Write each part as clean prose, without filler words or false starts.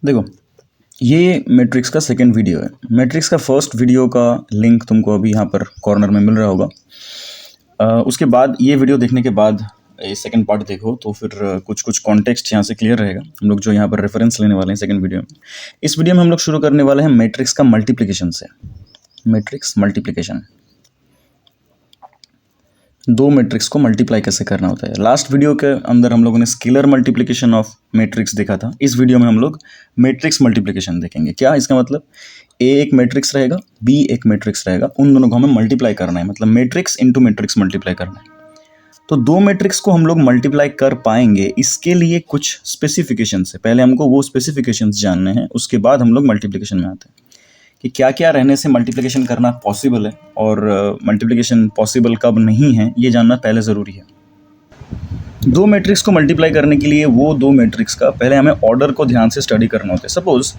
देखो, ये मैट्रिक्स का सेकंड वीडियो है। मैट्रिक्स का फर्स्ट वीडियो का लिंक तुमको अभी यहाँ पर कॉर्नर में मिल रहा होगा। उसके बाद ये वीडियो देखने के बाद ये सेकंड पार्ट देखो तो फिर कुछ कुछ कॉन्टेक्स्ट यहाँ से क्लियर रहेगा। हम लोग जो यहाँ पर रेफरेंस लेने वाले हैं सेकंड वीडियो में, इस वीडियो में हम लोग शुरू करने वाले हैं मैट्रिक्स का मल्टीप्लिकेशन से। मैट्रिक्स मल्टीप्लिकेशन, दो मैट्रिक्स को मल्टीप्लाई कैसे करना होता है। लास्ट वीडियो के अंदर हम लोगों ने स्केलर मल्टीप्लिकेशन ऑफ मैट्रिक्स देखा था। इस वीडियो में हम लोग मैट्रिक्स मल्टीप्लिकेशन देखेंगे। क्या इसका मतलब, ए एक मैट्रिक्स रहेगा, बी एक मैट्रिक्स रहेगा, उन दोनों को हमें मल्टीप्लाई करना है, मतलब मैट्रिक्स इंटू मैट्रिक्स मल्टीप्लाई करना है। तो दो मैट्रिक्स को हम लोग मल्टीप्लाई कर पाएंगे, इसके लिए कुछ स्पेसिफिकेशंस है। पहले हमको वो स्पेसिफिकेशंस जानने हैं, उसके बाद हम लोग मल्टीप्लिकेशन में आते हैं कि क्या क्या रहने से मल्टीप्लिकेशन करना पॉसिबल है और मल्टीप्लिकेशन पॉसिबल कब नहीं है, ये जानना पहले ज़रूरी है। दो मैट्रिक्स को मल्टीप्लाई करने के लिए वो दो मैट्रिक्स का पहले हमें ऑर्डर को ध्यान से स्टडी करना होता है। सपोज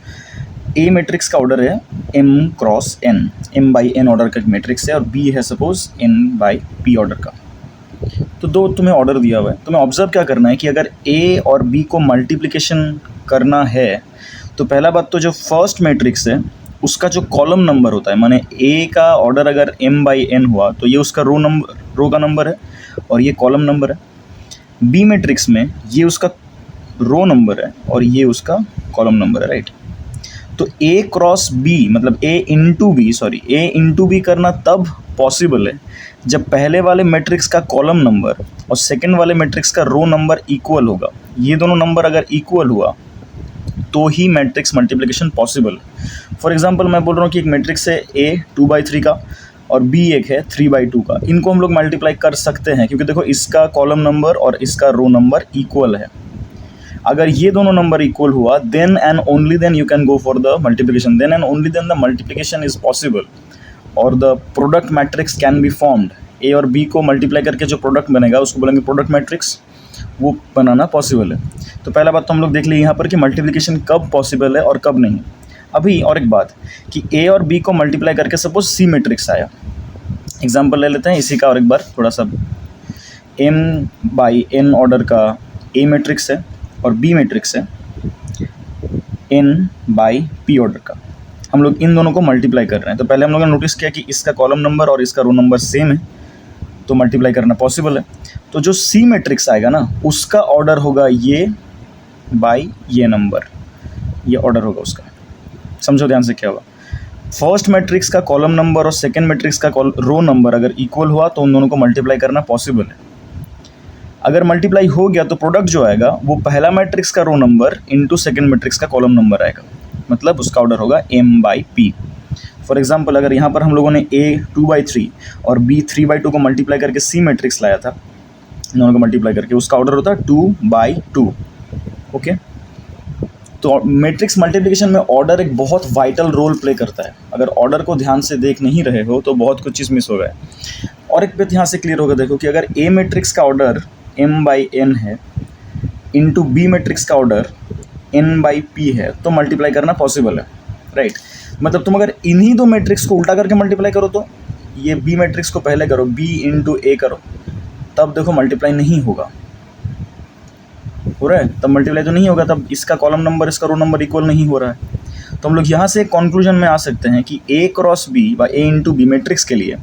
ए मैट्रिक्स का ऑर्डर है m cross n, m by n order का मैट्रिक्स है, और b है suppose n by p order का। तो दो तुम्हें ऑर्डर दिया हुआ है, तुम्हें ऑब्जर्व क्या करना है कि अगर a और b को मल्टीप्लिकेशन करना है तो पहला बात तो जो फर्स्ट मैट्रिक्स है उसका जो कॉलम नंबर होता है, माने a का ऑर्डर अगर m बाई n हुआ तो ये उसका रो का नंबर है और ये कॉलम नंबर है। b मैट्रिक्स में ये उसका रो नंबर है और ये उसका कॉलम नंबर है, राइट। तो a क्रॉस b मतलब a इंटू बी करना तब पॉसिबल है जब पहले वाले मैट्रिक्स का कॉलम नंबर और सेकंड वाले मैट्रिक्स का रो नंबर इक्वल होगा। ये दोनों नंबर अगर इक्वल हुआ तो ही matrix multiplication possible. For example मैं बोल रहा हूँ कि एक मैट्रिक्स है a 2/3 का और b एक है 3/2 का, इनको हम लोग मल्टीप्लाई कर सकते हैं क्योंकि देखो इसका कॉलम नंबर और इसका रो नंबर इक्वल है। अगर ये दोनों नंबर इक्वल हुआ then and only then you can go for the multiplication, then and only then the multiplication is possible और the product matrix can be formed. A और B को मल्टीप्लाई करके जो प्रोडक्ट बनेगा उसको बोलेंगे प्रोडक्ट मैट्रिक्स, वो बनाना पॉसिबल है। तो पहला बात तो हम लोग देख लिए यहाँ पर कि मल्टीप्लिकेशन कब पॉसिबल है और कब नहीं। अभी और एक बात कि ए और बी को मल्टीप्लाई करके सपोज सी मैट्रिक्स आया, एग्जांपल ले लेते हैं इसी का और एक बार थोड़ा सा। m बाई n ऑर्डर का ए मैट्रिक्स है और बी मैट्रिक्स है n बाई p ऑर्डर का। हम लोग इन दोनों को मल्टीप्लाई कर रहे हैं तो पहले हम लोगों ने नोटिस किया कि इसका कॉलम नंबर और इसका रो नंबर सेम है तो मल्टीप्लाई करना पॉसिबल है। तो जो सी मैट्रिक्स आएगा ना उसका ऑर्डर होगा ये बाई ये नंबर, ये ऑर्डर होगा उसका। समझो ध्यान से क्या होगा, फर्स्ट मैट्रिक्स का कॉलम नंबर और सेकंड मैट्रिक्स का रो नंबर अगर इक्वल हुआ तो उन दोनों को मल्टीप्लाई करना पॉसिबल है। अगर मल्टीप्लाई हो गया तो प्रोडक्ट जो आएगा वो पहला मैट्रिक्स का row number into second matrix का कॉलम नंबर आएगा, मतलब उसका ऑर्डर होगा m by p। For example अगर यहाँ पर हम लोगों ने a 2/3 और b 3/2 को मल्टीप्लाई करके c मैट्रिक्स लाया था, इन दोनों को मल्टीप्लाई करके उसका ऑर्डर होता है 2/2। ओके, तो मैट्रिक्स मल्टीप्लिकेशन में ऑर्डर एक बहुत वाइटल रोल प्ले करता है। अगर ऑर्डर को ध्यान से देख नहीं रहे हो तो बहुत कुछ चीज़ मिस हो गया है। और एक बात यहाँ से क्लियर होगा, देखो कि अगर a मैट्रिक्स का ऑर्डर m बाई n है इंटू b मैट्रिक्स का ऑर्डर n बाई p है तो मल्टीप्लाई करना पॉसिबल है, राइट। मतलब तुम अगर इन्हीं दो मैट्रिक्स को उल्टा करके मल्टीप्लाई करो तो ये b मैट्रिक्स को पहले करो, b इंटू a करो, तब देखो मल्टीप्लाई नहीं होगा, हो रहा है तब मल्टीप्लाई तो नहीं होगा, तब इसका कॉलम नंबर इसका रो नंबर इक्वल नहीं हो रहा है। तो हम लोग यहाँ से एक कंक्लूजन में आ सकते हैं कि a क्रॉस b व a इंटू बी मैट्रिक्स के लिए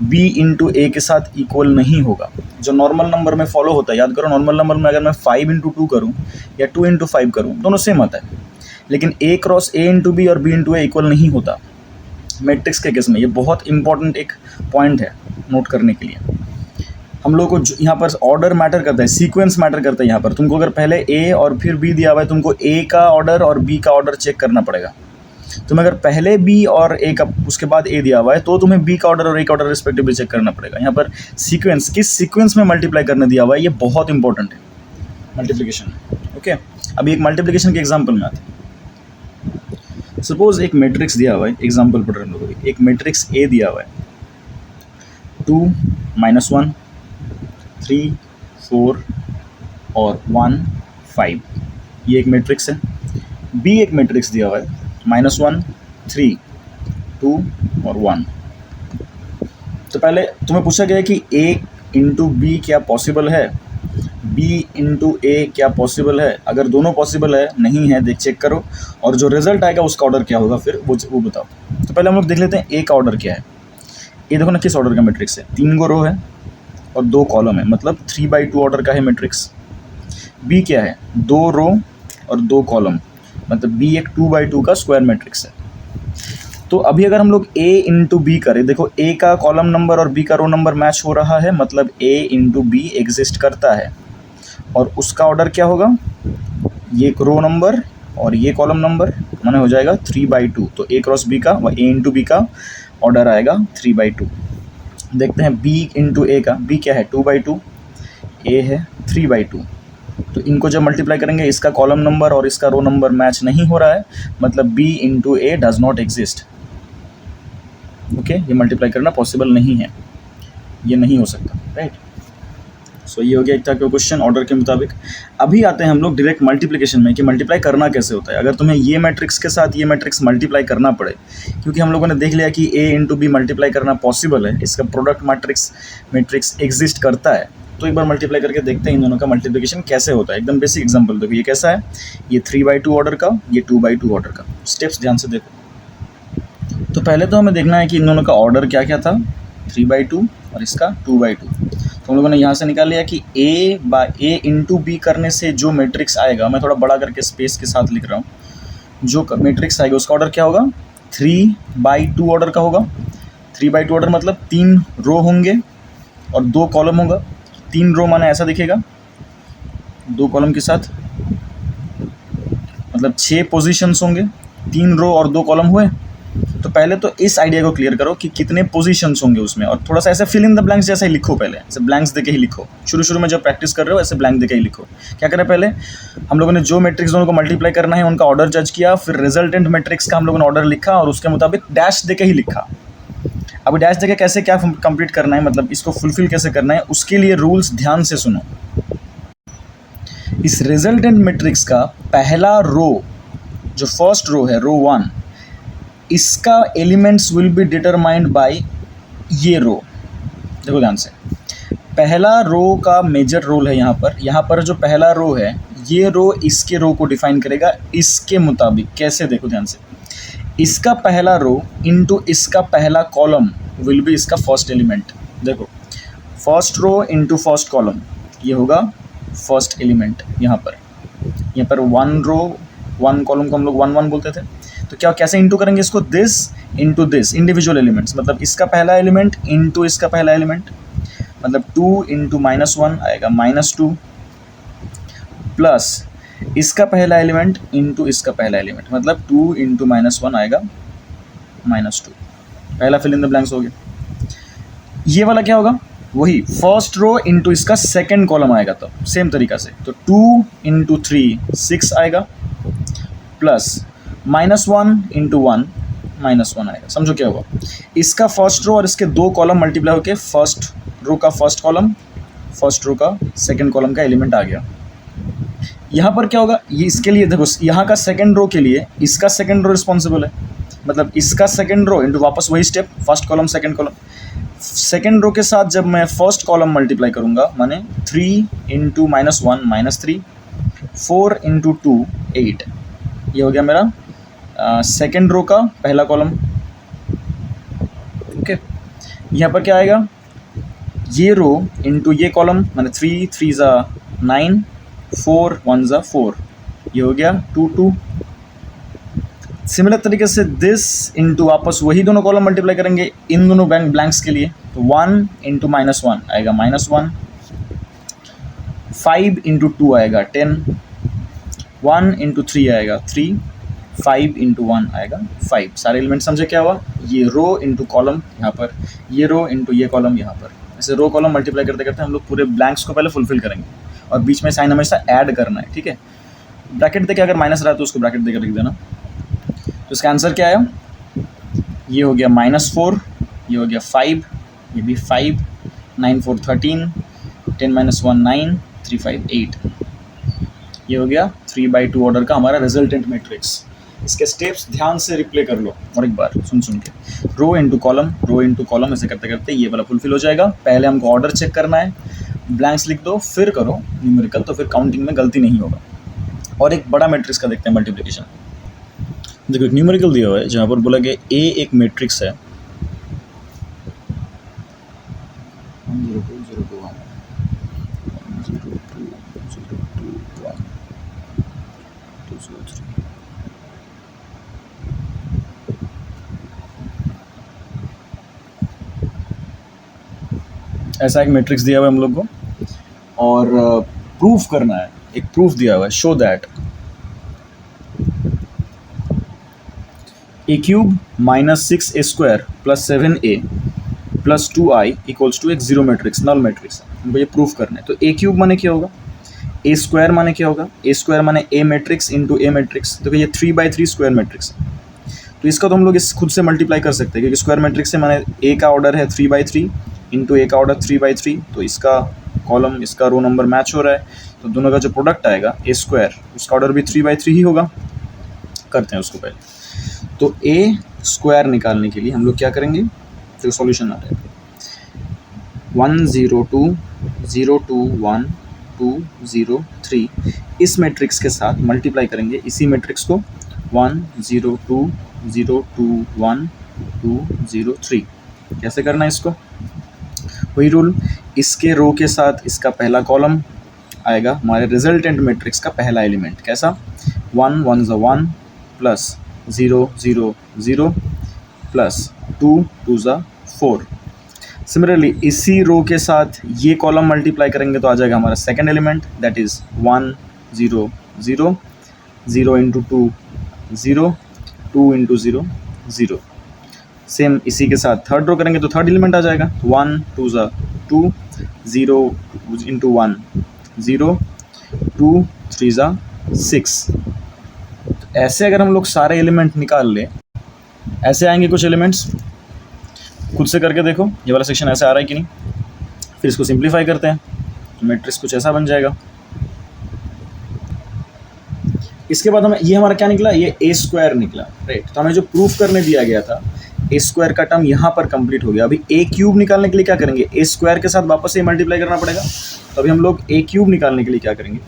b इंटू ए के साथ इक्वल नहीं होगा। जो नॉर्मल नंबर में फॉलो होता है, याद करो नॉर्मल नंबर में अगर मैं 5 इंटू 2 करूँ या 2 इंटू 5 करूँ दोनों सेम आता है, लेकिन a cross a into B और b इंटू ए इक्वल नहीं होता मैट्रिक्स के केस में। ये बहुत इंपॉर्टेंट एक पॉइंट है नोट करने के लिए। हम लोग को यहाँ पर ऑर्डर मैटर करता है, सीक्वेंस मैटर करता है। यहाँ पर तुमको अगर पहले a और फिर b दिया हुआ है, तुमको a का ऑर्डर और b का ऑर्डर चेक करना पड़ेगा। तुम्हें अगर पहले b और a का उसके बाद a दिया हुआ है तो तुम्हें b का ऑर्डर और a का ऑर्डर रिस्पेक्टिवली चेक करना पड़ेगा। यहाँ पर सीक्वेंस, किस सीक्वेंस में मल्टीप्लाई करने दिया हुआ है, ये बहुत इंपॉर्टेंट है मल्टीप्लिकेशन। ओके, अभी एक मल्टीप्लिकेशन के एग्जाम्पल में आते हैं। सपोज एक मैट्रिक्स दिया हुआ है, एग्जाम्पल पढ़ रहे हैं लोग, एक मैट्रिक्स a दिया हुआ है 2 -1 3 4 और 1 5, ये एक मैट्रिक्स है। b एक मैट्रिक्स दिया हुआ है -1 3 2 और 1। तो पहले तुम्हें पूछा गया है कि a इंटू बी क्या पॉसिबल है, बी इंटू ए क्या पॉसिबल है? अगर दोनों पॉसिबल है, नहीं है, देख चेक करो, और जो रिजल्ट आएगा उसका ऑर्डर क्या होगा फिर वो बताओ। तो पहले हम लोग देख लेते हैं ए का ऑर्डर क्या है। ये देखो ना किस ऑर्डर का मैट्रिक्स है, 3 गो रो है और 2 कॉलम है, मतलब 3/2 ऑर्डर का है मैट्रिक्स। बी क्या है, 2 रो और 2 कॉलम, मतलब बी एक 2/2 का स्क्वायर मैट्रिक्स है। तो अभी अगर हम लोग A इंटू बी करें, देखो A का कॉलम नंबर और B का रो नंबर मैच हो रहा है, मतलब A इंटू बी एग्जिस्ट करता है, और उसका ऑर्डर क्या होगा, ये रो नंबर और ये कॉलम नंबर, माने हो जाएगा 3/2। तो A क्रॉस B का व A इंटू बी का ऑर्डर आएगा 3/2। देखते हैं B इंटू ए का, B क्या है 2/2, A है 3/2। तो इनको जब मल्टीप्लाई करेंगे, इसका कॉलम नंबर और इसका रो नंबर मैच नहीं हो रहा है, मतलब B into A does not exist. Okay, ये मल्टीप्लाई करना पॉसिबल नहीं है, ये नहीं हो सकता, राइट। सो ये हो गया एक था क्वेश्चन ऑर्डर के मुताबिक। अभी आते हैं हम लोग डायरेक्ट मल्टीप्लिकेशन में कि मल्टीप्लाई करना कैसे होता है। अगर तुम्हें ये मैट्रिक्स के साथ ये मैट्रिक्स मल्टीप्लाई करना पड़े, क्योंकि हम लोगों ने देख लिया कि A इंटू बी मल्टीप्लाई करना पॉसिबल है, इसका प्रोडक्ट मैट्रिक्स एग्जिस्ट करता है, तो एक बार मल्टीप्लाई करके देखते हैं इन दोनों का मल्टीप्लिकेशन कैसे होता है। एकदम बेसिक एग्जाम्पल देखो, ये कैसा है, ये 3/2 ऑर्डर का, ये 2/2 ऑर्डर का। स्टेप्स ध्यान से देखो। तो पहले तो हमें देखना है कि इन दोनों का ऑर्डर क्या क्या था, 3/2 और इसका 2/2। तो हम लोगों ने यहाँ से निकाल लिया कि A इंटू बी करने से जो मैट्रिक्स आएगा, मैं थोड़ा बड़ा करके स्पेस के साथ लिख रहा हूँ, जो मैट्रिक्स आएगा उसका ऑर्डर क्या होगा, 3/2 ऑर्डर का होगा। 3/2 ऑर्डर मतलब 3 रो होंगे और 2 कॉलम होगा। 3 रो माने ऐसा दिखेगा, 2 कॉलम के साथ, मतलब 6 पोजीशंस होंगे, 3 रो और 2 कॉलम हुए। तो पहले तो इस आइडिया को क्लियर करो कि कितने पोजीशंस होंगे उसमें, और थोड़ा सा ऐसे फिल इन द ब्लैंक्स जैसा ही लिखो। पहले ऐसे ब्लैंक्स देके ही लिखो, शुरू में जब प्रैक्टिस कर रहे हो ऐसे ब्लैंक देके ही लिखो। क्या करें, पहले हम लोगों ने जो मैट्रिक्स दोनों को मल्टीप्लाई करना है उनका ऑर्डर जज किया, फिर रिजल्टेंट मैट्रिक्स का हम लोगों ने ऑर्डर लिखा और उसके मुताबिक डैश देके ही लिखा। अब डैश देके कैसे क्या कंप्लीट करना है, मतलब इसको फुलफिल कैसे करना है, उसके लिए रूल्स ध्यान से सुनो। इस रिजल्टेंट मैट्रिक्स का पहला रो, जो फर्स्ट रो है, रो 1, इसका elements will be determined by ये रो। देखो ध्यान से, पहला रो का मेजर रोल है यहाँ पर जो पहला रो है, ये रो इसके रो को डिफाइन करेगा इसके मुताबिक। कैसे, देखो ध्यान से, इसका पहला रो इंटू इसका पहला कॉलम विल बी इसका फर्स्ट एलिमेंट। देखो, first row into first column, ये होगा फर्स्ट एलिमेंट। यहाँ पर 1 रो 1 कॉलम को हम लोग 1 1 बोलते थे। तो क्या कैसे इंटू करेंगे इसको, this into this, individual elements, मतलब इसका पहला एलिमेंट इंटू इसका पहला एलिमेंट, मतलब 2 इंटू -1 आएगा -2, प्लस इसका पहला एलिमेंट इंटू इसका पहला एलिमेंट, मतलब 2 इंटू -1 आएगा -2। पहला फिल इन द ब्लैंक्स हो गया। ये वाला क्या होगा, वही फर्स्ट रो इंटू इसका सेकेंड कॉलम आएगा, तो सेम तरीका से, तो 2 इंटू 3 6 आएगा, प्लस -1 इंटू 1 -1 आएगा। समझो क्या हुआ, इसका फर्स्ट रो और इसके 2 कॉलम मल्टीप्लाई होकर फर्स्ट रो का फर्स्ट कॉलम, फर्स्ट रो का सेकंड कॉलम का एलिमेंट आ गया। यहाँ पर क्या होगा, ये इसके लिए देखो, यहाँ का सेकंड रो के लिए इसका सेकंड रो रिस्पॉन्सिबल है, मतलब इसका सेकंड रो इंटू वापस वही step, first column second column. Second row के साथ जब मैं फर्स्ट कॉलम मल्टीप्लाई करूँगा, माने 3 इंटू -1 -3, 4 इंटू 2 8, ये हो गया मेरा सेकेंड रो का पहला कॉलम। ओके, यहाँ पर क्या आएगा, ये रो इंटू ये कॉलम, माने 3 3 ज़ा 9, 4 1 ज़ा 4, ये हो गया 2 2। सिमिलर तरीके से दिस इंटू वापस वही दोनों कॉलम मल्टीप्लाई करेंगे इन दोनों ब्लैंक्स के लिए, तो 1 इंटू -1 आएगा -1, 5 इंटू 2 आएगा 10, 1 इंटू 3 आएगा 3, 5 इंटू 1 आएगा 5। सारे एलिमेंट समझे क्या हुआ, ये रो इंटू कॉलम यहाँ पर, ये रो इंटू ये कॉलम यहाँ पर, ऐसे रो कॉलम मल्टीप्लाई करते करते हम लोग पूरे ब्लैंक्स को पहले फुलफिल करेंगे, और बीच में साइन हमेशा ऐड करना है, ठीक है। ब्रैकेट देके अगर माइनस रहा तो उसको ब्रैकेट देकर लिख देना। तो इसका आंसर क्या आया, ये हो गया -4, ये हो गया 5, ये भी 5, 9 4 13, 10 -1 9, 3 5 8, ये हो गया 3/2 ऑर्डर का हमारा रिजल्टेंट मैट्रिक्स। इसके स्टेप्स ध्यान से रिप्ले कर लो और एक बार सुन के, रो इंटू कॉलम ऐसे करते करते ये वाला फुलफिल हो जाएगा। पहले हमको ऑर्डर चेक करना है, ब्लैंक्स लिख दो फिर करो न्यूमेरिकल, तो फिर काउंटिंग में गलती नहीं होगा। और एक बड़ा मैट्रिक्स का देखते हैं मल्टीप्लिकेशन। देखो एक न्यूमेरिकल दिया हुआ है जहाँ पर बोला गया ए एक मैट्रिक्स है 102 ऐसा एक मैट्रिक्स दिया हुआ है हम लोग को, और प्रूफ करना है, एक प्रूफ दिया हुआ है, show that A cube minus 6a² plus 7a plus 2i equals to एक जीरो मैट्रिक्स, नल मैट्रिक्स। हमको ये प्रूफ करना है। तो ए क्यूब माने क्या होगा, ए स्क्वायर माने क्या होगा, ए स्क्वायर माने ए मैट्रिक्स इंटू ए मैट्रिक्स। तो ये 3/3 स्क्वायर मैट्रिक्स है, तो इसका तो हम लोग इस खुद से मल्टीप्लाई कर सकते हैं, क्योंकि स्क्वायर मैट्रिक्स से माने ए का ऑर्डर है 3/3 इंटू ए का ऑर्डर 3/3, तो इसका कॉलम इसका रो नंबर मैच हो रहा है, तो दोनों का जो प्रोडक्ट आएगा ए स्क्वायर उसका ऑर्डर भी 3/3 ही होगा। करते हैं उसको पहले। तो ए स्क्वायर निकालने के लिए हम लोग क्या करेंगे, जो सॉल्यूशन आ रहा है 102 इस मैट्रिक्स के साथ मल्टीप्लाई करेंगे इसी मैट्रिक्स को 102 कैसे करना है इसको, वही रूल, इसके रो के साथ इसका पहला कॉलम आएगा हमारे रिजल्टेंट मैट्रिक्स का पहला एलिमेंट, कैसा 1 1 1 प्लस 0 0 0 प्लस 2 2 4। सिमिलरली इसी रो के साथ ये कॉलम मल्टीप्लाई करेंगे तो आ जाएगा हमारा second element, that is 1 0 0 0 into 2 0 2 into 0 0। Same इसी के साथ थर्ड रो करेंगे तो थर्ड एलिमेंट आ जाएगा 1 2 2 0 इंटू 1 0 2 3 6। ऐसे अगर हम लोग सारे एलिमेंट निकाल लें, ऐसे आएंगे कुछ एलिमेंट्स, खुद से करके देखो ये वाला सेक्शन ऐसा आ रहा है कि नहीं। फिर इसको सिंप्लीफाई करते हैं तो मैट्रिक्स कुछ ऐसा बन जाएगा। इसके बाद हमें ये हमारा क्या निकला, ये ए स्क्वायर निकला, राइट। तो हमें जो प्रूफ करने दिया गया था ए स्क्वायर का टर्म यहाँ पर कंप्लीट हो गया। अभी ए क्यूब निकालने के लिए क्या करेंगे, ए स्क्वायर के साथ वापस से मल्टीप्लाई करना पड़ेगा। तो अभी हम लोग ए क्यूब निकालने के लिए क्या करेंगे,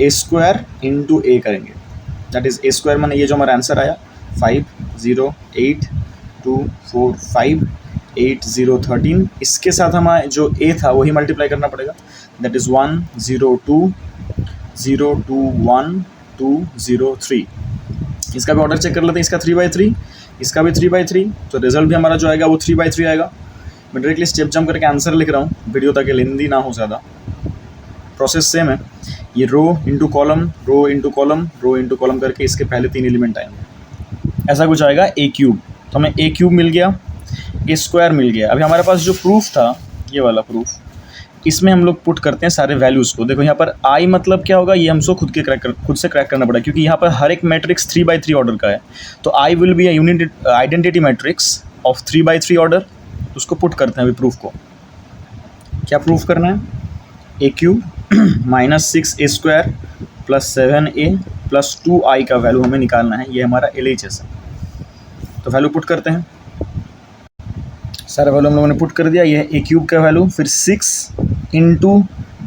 ए स्क्वायर इंटू ए करेंगे, दैट इज़ ए स्क्वायर माने ये जो हमारा आंसर आया 5 0 8 2 4 5 8 0 13, इसके साथ हमारा जो ए था वही मल्टीप्लाई करना पड़ेगा, दैट इज़ 1 0 2 0 2 1 2 0 3। इसका भी ऑर्डर चेक कर लेते हैं, इसका 3/3, इसका भी 3/3, तो रिजल्ट भी हमारा जो आएगा वो 3/3 आएगा। मैं डायरेक्टली स्टेप जंप करके आंसर लिख रहा हूँ वीडियो ताकि लेंदी ना हो ज़्यादा, प्रोसेस सेम है। ये row into column row into column row into column करके इसके पहले 3 एलिमेंट आएंगे, ऐसा कुछ आएगा ए क्यूब। तो हमें ए क्यूब मिल गया, ए स्क्वायर मिल गया। अभी हमारे पास जो प्रूफ था ये वाला प्रूफ, इसमें हम लोग पुट करते हैं सारे वैल्यूज़ को। देखो यहाँ पर आई मतलब क्या होगा, ये हमको खुद से क्रैक करना पड़ा, क्योंकि यहाँ पर हर एक मैट्रिक्स 3/3 ऑर्डर का है। तो I will be a unit identity matrix of 3/3 order. उसको पुट करते हैं अभी प्रूफ को। क्या प्रूफ करना है, A cube minus 6a² plus 7a plus 2i का वैल्यू हमें निकालना है, ये हमारा LHS है। तो वैल्यू पुट करते हैं, सारा वैल्यू हम लोगों ने पुट कर दिया। ये ए क्यूब का वैल्यू, फिर 6 इंटू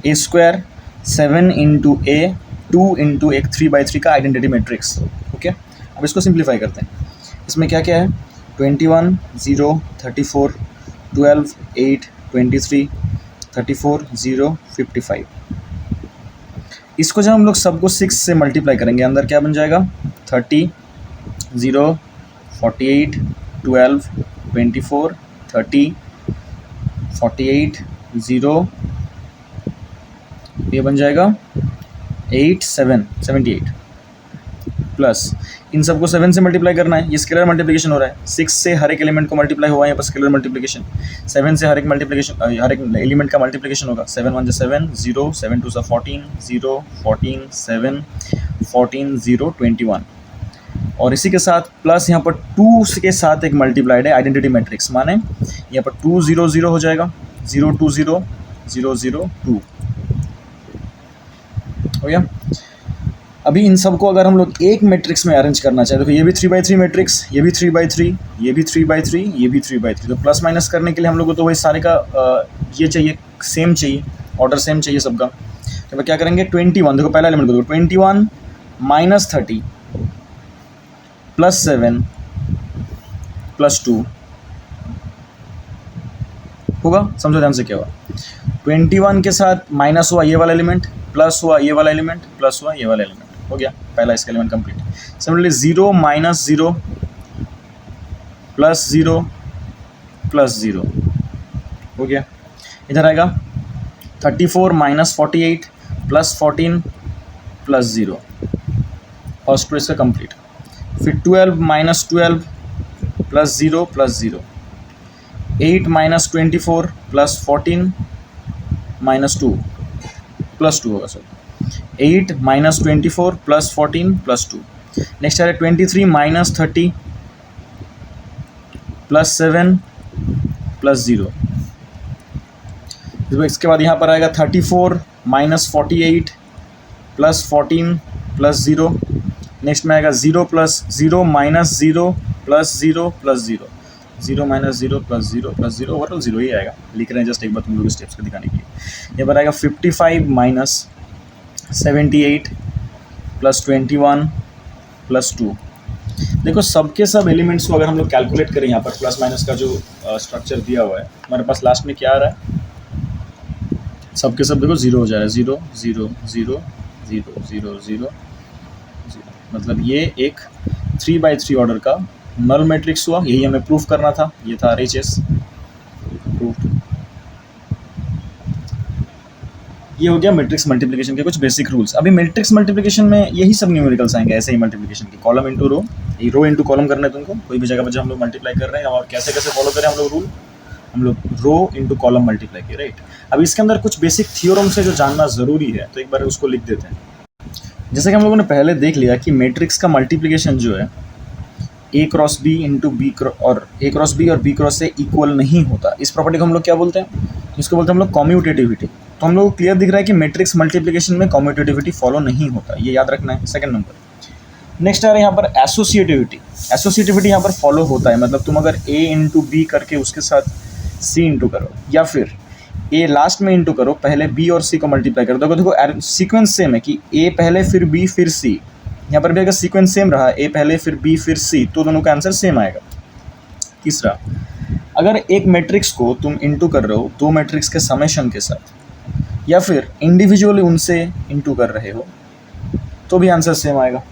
ए स्क्वायर 7 इंटू ए 2 इंटू एक 3/3 का आइडेंटिटी मैट्रिक्स, ओके। अब इसको सिंप्लीफाई करते हैं। इसमें क्या क्या है, 21 0 34 12 8 23 34 0 55। इसको जब हम लोग सबको 6 से मल्टीप्लाई करेंगे, अंदर क्या बन जाएगा 30 0 48 12 24 30 48 0, ये बन जाएगा 8 7 78 प्लस इन सबको 7 से मल्टीप्लाई करना है। ये स्केलर मल्टीप्लिकेशन हो रहा है, 6 से हर एक एलिमेंट को मल्टीप्लाई हुआ है यहाँ पर स्केलर मल्टीप्लिकेशन, 7 से हर एक मल्टीप्लिकेशन हर एक एलिमेंट का मल्टीप्लिकेशन होगा। 7 1 7 0 7 2 14 0 14 7 14 0 21, और इसी के साथ प्लस यहाँ पर 2 के साथ एक मल्टीप्लाइड है आइडेंटिटी मैट्रिक्स, माने यहाँ पर 2 0 0 हो जाएगा, 0 2 0 0 0 2 हो गया। अभी इन सबको अगर हम लोग एक मैट्रिक्स में अरेंज करना चाहें तो ये भी 3/3 मैट्रिक्स, ये भी 3/3, ये भी 3/3, ये भी 3/3, तो प्लस माइनस करने के लिए हम लोग को तो वही सारे का ये चाहिए सेम चाहिए, ऑर्डर सेम चाहिए सबका। तो मैं क्या करेंगे 21, देखो पहला एलिमेंट को देखो 21 माइनस 30 प्लस 7 प्लस 2 होगा। समझो ध्यान से क्या हुआ, 21 के साथ माइनस हुआ ये वाला एलिमेंट, प्लस हुआ ये वाला एलिमेंट, प्लस हुआ ये वाला एलिमेंट, हो गया पहला इसका element complete. Similarly 0 minus 0 plus 0 plus 0 हो गया। इधर आएगा 34 minus 48 plus 14 plus 0, first two इसका कंप्लीट। फिर 12 minus 12 plus 0 plus 0, 8 minus 24 plus 14 minus 2 plus 2 होगा sir, 8 minus 24 plus 14 plus 2। Next आ रहा है 23 माइनस 30 प्लस 7 प्लस 0। इसके बाद यहाँ पर आएगा 34 माइनस 48 प्लस 14 प्लस 0। नेक्स्ट में आएगा 0 plus 0 minus 0 plus 0 plus 0, 0 minus 0 plus 0 plus 0, overall 0 ही आएगा। लिख रहे हैं जस्ट एक बार तुम लोग स्टेप्स को दिखाने के लिए। यहाँ पर आएगा 55 माइनस 78 प्लस 21 प्लस 2। देखो सबके सब एलिमेंट्स को अगर हम लोग कैलकुलेट करें, यहाँ पर प्लस माइनस का जो स्ट्रक्चर दिया हुआ है हमारे पास, लास्ट में क्या आ रहा है, सबके सब देखो 0 हो जा रहा है, 0 0 0 0 0 0 0, मतलब ये एक 3x3 ऑर्डर का नल मैट्रिक्स हुआ। यही हमें प्रूफ करना था, ये था RHS प्रूफ। ये हो गया मैट्रिक्स मल्टीप्लिकेशन के कुछ बेसिक रूल्स। अभी मैट्रिक्स मल्टीप्लिकेशन में यही सब न्यूमेरिकल्स आएंगे, ऐसे ही मल्टीप्लिकेशन की, कॉलम इंटू रो, ये रो इंटू कॉलम करना है तुमको। कोई भी जगह पर जब हम लोग मल्टीप्लाई कर रहे हैं और कैसे कैसे फॉलो करें हम लोग रूल, हम लोग रो इंटू कॉलम मल्टीप्लाई किए, राइट। अब इसके अंदर कुछ बेसिक थियोरम्स है जो जानना ज़रूरी है, तो एक बार उसको लिख देते हैं। जैसे कि हम लोगों ने पहले देख लिया कि मैट्रिक्स का मल्टीप्लिकेशन जो है A cross B into B और A क्रॉस B और B क्रॉस से इक्वल नहीं होता। इस प्रॉपर्टी को हम लोग क्या बोलते हैं, इसको बोलते हैं हम लोग कम्यूटेटिविटी। तो हम लोग को क्लियर दिख रहा है कि मैट्रिक्स मल्टीप्लिकेशन में कम्यूटेटिविटी फॉलो नहीं होता, ये याद रखना है। सेकंड नंबर नेक्स्ट आ रहा है यहाँ पर एसोसिएटिविटी। एसोसिएटिविटी यहाँ पर फॉलो होता है, मतलब तुम अगर A इंटू B करके उसके साथ C इंटू करो, या फिर A लास्ट में इंटू करो, पहले B और C को मल्टीप्लाई करो, देखो सीक्वेंस सेम है कि A पहले फिर B फिर C। यहाँ पर भी अगर सीक्वेंस सेम रहा, A पहले फिर B फिर C, तो दोनों का आंसर सेम आएगा। तीसरा, अगर एक मैट्रिक्स को तुम इंटू कर रहे हो दो मैट्रिक्स के समेशन के साथ, या फिर इंडिविजुअली उनसे इंटू कर रहे हो, तो भी आंसर सेम आएगा।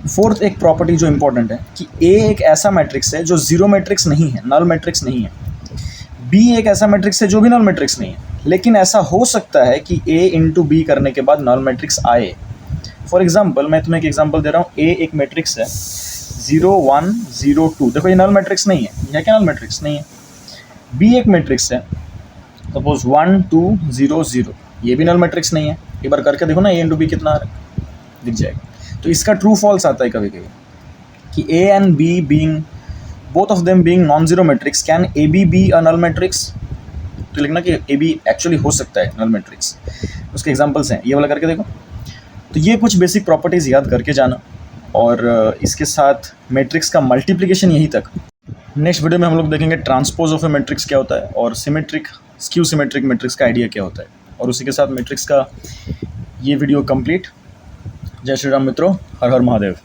फोर्थ एक प्रॉपर्टी जो इंपॉर्टेंट है कि A एक ऐसा मैट्रिक्स है जो जीरो मैट्रिक्स नहीं है, नल मैट्रिक्स नहीं है। B एक ऐसा मैट्रिक्स है जो भी नल मैट्रिक्स नहीं है, लेकिन ऐसा हो सकता है कि A इंटू B करने के बाद नल मैट्रिक्स आए। फॉर एग्जाम्पल मैं तुम्हें एक एग्जाम्पल दे रहा हूँ, A एक मैट्रिक्स है 0 1 0 2, देखो ये नल मैट्रिक्स नहीं है, यह क्या नल मैट्रिक्स नहीं है। B एक मैट्रिक्स है सपोज 1 2 0 0, ये भी नल मैट्रिक्स नहीं है। एक बार करके देखो ना, A इंटू B कितना आ रहा है, दिख जाएगा। तो इसका ट्रू फॉल्स आता है कभी कभी कि A and B being both of them being non-zero matrix, can AB be a null matrix? तो लिखना कि AB एक्चुअली हो सकता है null matrix। उसके एग्जांपल्स हैं, ये वाला करके देखो। तो ये कुछ बेसिक प्रॉपर्टीज़ याद करके जाना, और इसके साथ मैट्रिक्स का मल्टीप्लिकेशन यहीं तक। नेक्स्ट वीडियो में हम लोग देखेंगे ट्रांसपोज ऑफ ए मैट्रिक्स क्या होता है, और सिमेट्रिक स्क्यू सिमेट्रिक मैट्रिक्स का आइडिया क्या होता है, और उसी के साथ मैट्रिक्स का ये वीडियो कंप्लीट। जय श्री राम मित्रों, हर हर महादेव।